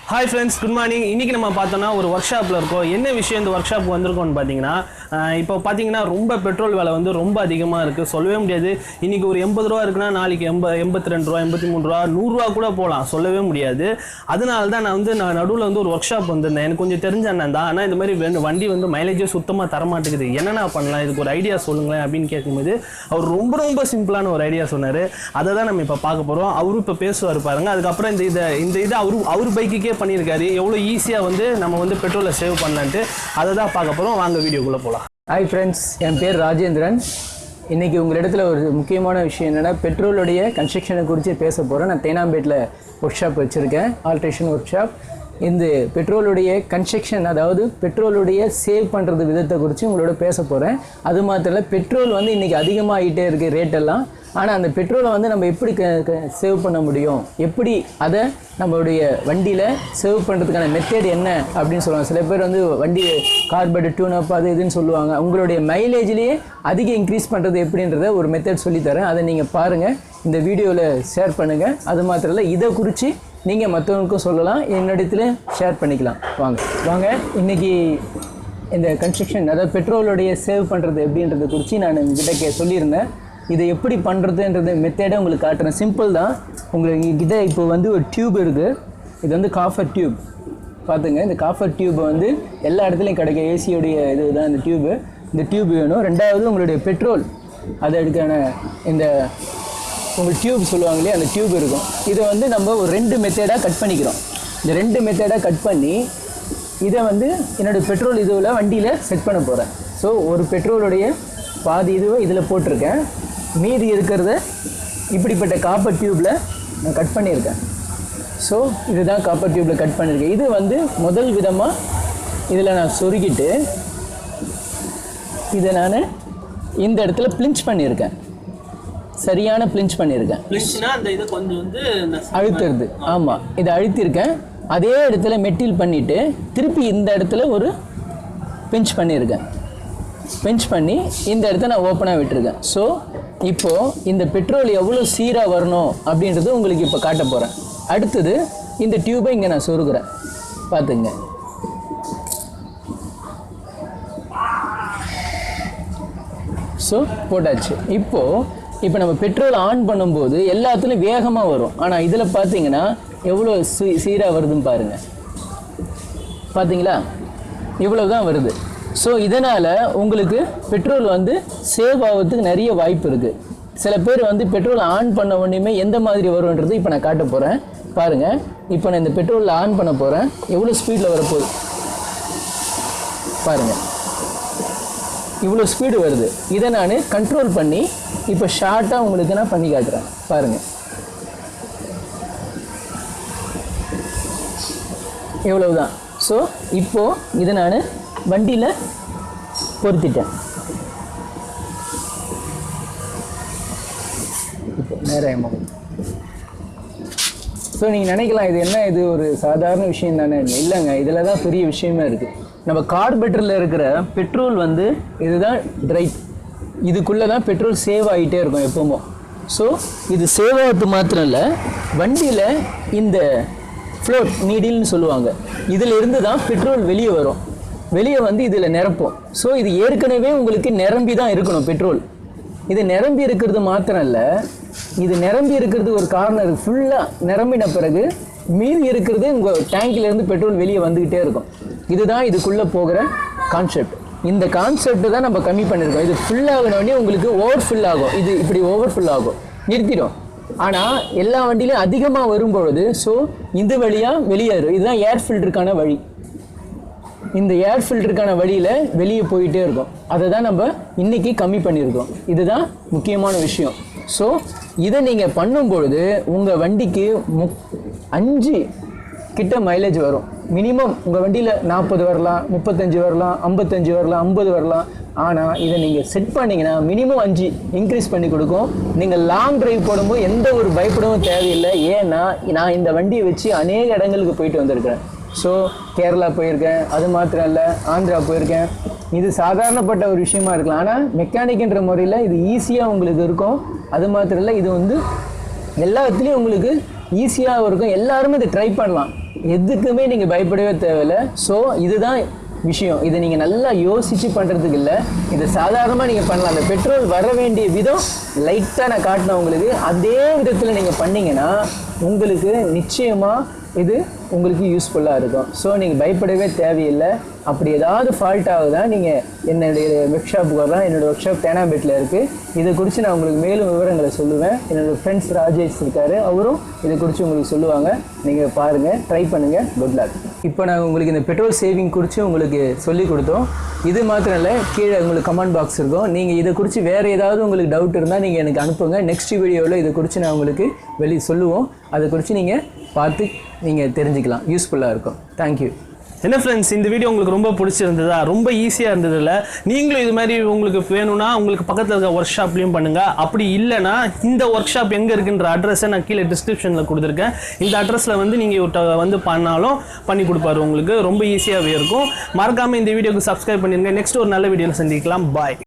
Hi friends, good morning. இன்னைக்கு நம்ம பார்த்தோம்னா ஒரு வொர்க் ஷாப்ல இருக்கோம். என்ன விஷயம் இந்த வொர்க் ஷாப் வந்திருக்கோம்னு பாத்தீங்கன்னா இப்போ பாத்தீங்கன்னா ரொம்ப பெட்ரோல் விலை வந்து ரொம்ப அதிகமா இருக்கு. சொல்லவே முடியாது. இன்னைக்கு ஒரு 80 ரூபாய் இருக்குனா நாளைக்கு 82 ரூபாய், 83 ரூபாய், 100 ரூபாய் கூட போலாம். சொல்லவே முடியாது. அதனால தான் நான் நடுவுல வந்து ஒரு வொர்க் ஷாப் வந்திருந்தேன். எனக்கு கொஞ்சம் தெரிஞ்ச அண்ணன் தான். ஆனா இந்த மாதிரி வண்டி வந்து மைலேஜே சுத்தமா தர மாட்டேங்குது. என்னென்ன பண்ணலாம்? இதுக்கு ஒரு ஐடியா சொல்லுங்களேன் அப்படின்னு கேட்கும்போது அவர் ரொம்ப சிம்பிளான ஒரு ஐடியா சொன்னாரு. அதை தான் நம்ம இப்போ பார்க்க போறோம். அவரும் இப்போ பேசுவார் பாருங்க. அதுக்கப்புறம் இந்த இதை அவர் பைக்குக்கே பண்ணியிருக்காரு. எவ்வளோ ஈஸியாக வந்து நம்ம வந்து பெட்ரோலை சேவ் பண்ணலான்ட்டு அதை தான் பார்க்க போகிறோம். வாங்க வீடியோக்குள்ளே போகலாம். ஹாய் ஃப்ரெண்ட்ஸ், என் பேர் ராஜேந்திரன். இன்றைக்கி உங்களிடத்துல ஒரு முக்கியமான விஷயம் என்னென்னா பெட்ரோலுடைய கன்ஸ்ட்ரக்ஷனை குறித்து பேச போகிறேன். நான் தேனாம்பேட்டில் ஒர்க் ஷாப் வச்சுருக்கேன், ஆல்ட்ரேஷன் ஒர்க் ஷாப். இந்த பெட்ரோலுடைய கன்ஸ்ட்ரக்ஷன், அதாவது பெட்ரோலுடைய சேவ் பண்ணுறது விதத்தை குறித்து உங்களோட பேச போகிறேன். அது மாத்திரம் இல்லை, பெட்ரோல் வந்து இன்றைக்கி அதிகமாகிட்டே இருக்குது ரேட்டெல்லாம். ஆனால் அந்த பெட்ரோலை வந்து நம்ம எப்படி சேவ் பண்ண முடியும், எப்படி அதை நம்மளுடைய வண்டியில் சேவ் பண்ணுறதுக்கான மெத்தட் என்ன அப்படின்னு சொல்லுவாங்க. சில பேர் வந்து வண்டி கார்பெட் டியூனப் அது இதுன்னு சொல்லுவாங்க. உங்களுடைய மைலேஜ்லேயே அதிக இன்க்ரீஸ் பண்ணுறது எப்படின்றத ஒரு மெத்தட் சொல்லித்தரேன். அதை நீங்கள் பாருங்கள், இந்த வீடியோவில் ஷேர் பண்ணுங்கள். அது மாத்திரம் இல்லை, இதை குறித்து நீங்கள் மற்றவங்களுக்கும் சொல்லலாம், என்னிடத்துல ஷேர் பண்ணிக்கலாம். வாங்க இன்றைக்கி இந்த கன்ஸ்ட்ரக்ஷன், அதாவது பெட்ரோலுடைய சேவ் பண்ணுறது எப்படின்றத குறித்து நான் உங்ககிட்ட சொல்லியிருந்தேன். இதை எப்படி பண்ணுறதுன்றது மெத்தடை உங்களுக்கு காட்டுறேன். சிம்பிள் தான். உங்கள்கிட்ட இப்போ வந்து ஒரு டியூப் இருக்குது. இது வந்து காஃபர் டியூப். பார்த்துங்க, இந்த காஃபர் டியூப்பை வந்து எல்லா இடத்துலையும் கிடைக்கும். ஏசியோடைய இது தான் இந்த டியூப்பு. இந்த டியூப் வேணும். ரெண்டாவது உங்களுடைய பெட்ரோல், அதுக்கான இந்த உங்களுக்கு டியூப் சொல்லுவாங்க இல்லையா, அந்த டியூப் இருக்கும். இதை வந்து நம்ம ஒரு 2 மெத்தடாக கட் பண்ணிக்கிறோம். இந்த 2 மெத்தடாக கட் பண்ணி இதை வந்து என்னோடய பெட்ரோல் இதுவில் வண்டியில் செட் பண்ண போகிறேன். ஸோ ஒரு பெட்ரோலுடைய பாதி இதுவை இதில் போட்டிருக்கேன். மீதி இருக்கிறத இப்படிப்பட்ட காப்பர் டியூப்பில் நான் கட் பண்ணியிருக்கேன். ஸோ இதுதான் காப்பர் டியூப்பில் கட் பண்ணியிருக்கேன். இது வந்து முதல் விதமாக இதில் நான் சொருகிட்டு இதை நான் இந்த இடத்துல பிளிஞ்ச் பண்ணியிருக்கேன். சரியான பிளிஞ்ச் பண்ணியிருக்கேன். அழுத்துறது, ஆமாம், இதை அழுத்தியிருக்கேன். அதே இடத்துல மெட்டில் பண்ணிவிட்டு திருப்பி இந்த இடத்துல ஒரு பிஞ்ச் பண்ணியிருக்கேன். பிஞ்ச் பண்ணி இந்த இடத்த நான் ஓப்பனாக விட்டுருக்கேன். ஸோ இப்போது இந்த பெட்ரோல் எவ்வளோ சீராக வரணும் அப்படின்றது உங்களுக்கு இப்போ காட்ட போகிறேன். அடுத்தது இந்த டியூபை இங்கே நான் சொருகிறேன். பார்த்துங்க, ஸோ போட்டாச்சு. இப்போ நம்ம பெட்ரோல் ஆன் பண்ணும்போது எல்லாத்துலேயும் வேகமாக வரும். ஆனால் இதில் பார்த்தீங்கன்னா எவ்வளோ சீராக வருதுன்னு பாருங்கள். பார்த்தீங்களா, இவ்வளோ தான் வருது. ஸோ இதனால் உங்களுக்கு பெட்ரோல் வந்து சேவ் ஆகிறதுக்கு நிறைய வாய்ப்பு இருக்குது. சில பேர் வந்து பெட்ரோல் ஆன் பண்ண உடனே எந்த மாதிரி வரும்ன்றது இப்போ நான் காட்ட போகிறேன். பாருங்கள், இப்போ நான் இந்த பெட்ரோலில் ஆன் பண்ண போகிறேன். எவ்வளோ ஸ்பீடில் வரப்போகுது பாருங்கள், இவ்வளோ ஸ்பீடு வருது. இதை நான் கண்ட்ரோல் பண்ணி இப்போ ஷார்ட்டாக உங்களுக்கு நான் பண்ணி காட்டுறேன். பாருங்கள், எவ்வளவுதான். ஸோ இப்போது இதை நான் வண்டியில் பொருத்திட்டேன். இப்போ நேரம். ஸோ நீங்கள் நினைக்கலாம், இது என்ன, இது ஒரு சாதாரண விஷயம் தானே? இல்லைங்க, இதில் தான் பெரிய விஷயமே இருக்குது. நம்ம கார்பெட்டரில் இருக்கிற பெட்ரோல் வந்து இதுதான் ட்ரைவ், இதுக்குள்ளே தான் பெட்ரோல் சேவ் ஆகிட்டே இருக்கும் எப்போமோ. ஸோ இது சேவ் ஆகிறது மாத்திரம் இல்லை, வண்டியில் இந்த ஃப்ளோட் நீடில்னு சொல்லுவாங்க, இதில் இருந்து தான் பெட்ரோல் வெளியே வரும். வெளியே வந்து இதில் நிரப்போம். ஸோ இது ஏற்கனவே உங்களுக்கு நிரம்பி தான் இருக்கணும் பெட்ரோல். இது நிரம்பி இருக்கிறது மாத்திரம் இல்லை, இது நிரம்பி இருக்கிறது ஒரு காரணம். ஃபுல்லாக நிரம்பின பிறகு மீதி இருக்கிறது உங்கள் டேங்கிலேருந்து பெட்ரோல் வெளியே வந்துக்கிட்டே இருக்கும். இதுதான் இதுக்குள்ளே போகிற கான்செப்ட். இந்த கான்செப்ட் தான் நம்ம கம்மி பண்ணியிருக்கோம். இது ஃபுல்லாகனோடனே உங்களுக்கு ஓவர் ஃபில் ஆகும். இது இப்படி ஓவர் ஃபில் ஆகும், நிறுத்திடும். ஆனால் எல்லா வண்டியிலையும் அதிகமாக வரும்பொழுது ஸோ இந்த வழியாக வெளியேறும். இதுதான் ஏர் ஃபில்டருக்கான வழி. இந்த ஏர் ஃபில்டருக்கான வழியில் வெளியே போயிட்டே இருக்கும். அதை தான் நம்ம இன்றைக்கி கம்மி பண்ணியிருக்கோம். இதுதான் முக்கியமான விஷயம். ஸோ இதை நீங்கள் பண்ணும்பொழுது உங்கள் வண்டிக்கு 5 கிட்ட மைலேஜ் வரும். மினிமம் உங்கள் வண்டியில் 40 வரலாம், 35 வரலாம், 55 வரலாம், 50 வரலாம். ஆனால் இதை நீங்கள் செட் பண்ணிங்கன்னா மினிமம் 5 இன்க்ரீஸ் பண்ணி கொடுக்கும். நீங்கள் லாங் ட்ரைவ் போடும்போது எந்த ஒரு பயப்படவும் தேவையில்லை. ஏன்னா நான் இந்த வண்டியை வச்சு அநேக இடங்களுக்கு போயிட்டு வந்திருக்கிறேன். ஸோ கேரளா போயிருக்கேன், அது மாத்திரம் இல்லை ஆந்திரா போயிருக்கேன். இது சாதாரணப்பட்ட ஒரு விஷயமா இருக்கலாம், ஆனால் மெக்கானிக்ன்ற முறையில் இது ஈஸியாக உங்களுக்கு இருக்கும். அது மாத்திரம் இல்லை, இது வந்து எல்லாத்துலேயும் உங்களுக்கு ஈஸியாக இருக்கும். எல்லாருமே இதை ட்ரை பண்ணலாம். எதுக்குமே நீங்கள் பயப்படவே தேவையில்லை. ஸோ இதுதான் விஷயம். இதை நீங்கள் நல்லா யோசித்து பண்ணுறதுக்கு இல்லை, இதை சாதாரணமாக நீங்கள் பண்ணலாம். அந்த பெட்ரோல் வர வேண்டிய விதம் லைட்டாக நான் காட்டினேன் உங்களுக்கு. அதே விதத்தில் நீங்கள் பண்ணிங்கன்னா உங்களுக்கு நிச்சயமாக இது உங்களுக்கு யூஸ்ஃபுல்லாக இருக்கும். ஸோ நீங்கள் பயப்படவே தேவையில்லை. அப்படி ஏதாவது ஃபால்ட் ஆகுதா நீங்கள் என்னுடைய ஒர்க் ஷாப்புக்கு வரலாம். என்னோடய ஒர்க் ஷாப் தேனாம்பேட்டில் இருக்குது. இதை குறித்து நான் உங்களுக்கு மேலும் விவரங்களை சொல்லுவேன். என்னோடய ஃப்ரெண்ட்ஸ் ராஜேஷ் இருக்கார், அவரும் இதை குறித்து உங்களுக்கு சொல்லுவாங்க. நீங்கள் பாருங்கள், ட்ரை பண்ணுங்கள். Good luck. இப்போ நாங்கள் உங்களுக்கு இந்த பெட்ரோல் சேவிங் குறித்து உங்களுக்கு சொல்லி கொடுத்தோம். இது மாத்திரம் இல்லை, கீழே உங்களுக்கு கமெண்ட் பாக்ஸ் இருக்கும். நீங்கள் இதை குறித்து வேறு ஏதாவது உங்களுக்கு டவுட் இருந்தால் நீங்கள் எனக்கு அனுப்புங்க. நெக்ஸ்ட் வீடியோவில் இதை குறித்து நான் உங்களுக்கு சொல்லுவோம். அதை குறித்து நீங்கள் பார்த்து நீங்கள் தெரிஞ்சுக்கலாம். யூஸ்ஃபுல்லாக இருக்கும். தேங்க்யூ. என்ன ஃப்ரெண்ட்ஸ், இந்த வீடியோ உங்களுக்கு ரொம்ப பிடிச்சிருந்ததா? ரொம்ப ஈஸியாக இருந்ததில்ல? நீங்களும் இது மாதிரி உங்களுக்கு வேணும்னா உங்களுக்கு பக்கத்தில் இருக்க ஒர்க் ஷாப்லையும் பண்ணுங்கள். அப்படி இல்லைனா இந்த ஒர்க் ஷாப் எங்கே இருக்குன்ற அட்ரஸை நான் கீழே டிஸ்கிரிப்ஷனில் கொடுத்துருக்கேன். இந்த அட்ரஸில் வந்து நீங்கள் வந்து பண்ணாலும் பண்ணி கொடுப்பாரு. உங்களுக்கு ரொம்ப ஈஸியாகவே இருக்கும். மறக்காமல் இந்த வீடியோக்கு சப்ஸ்கிரைப் பண்ணிடுங்க. நெக்ஸ்ட் ஒரு நல்ல வீடியோவில் சந்திக்கலாம். பாய்.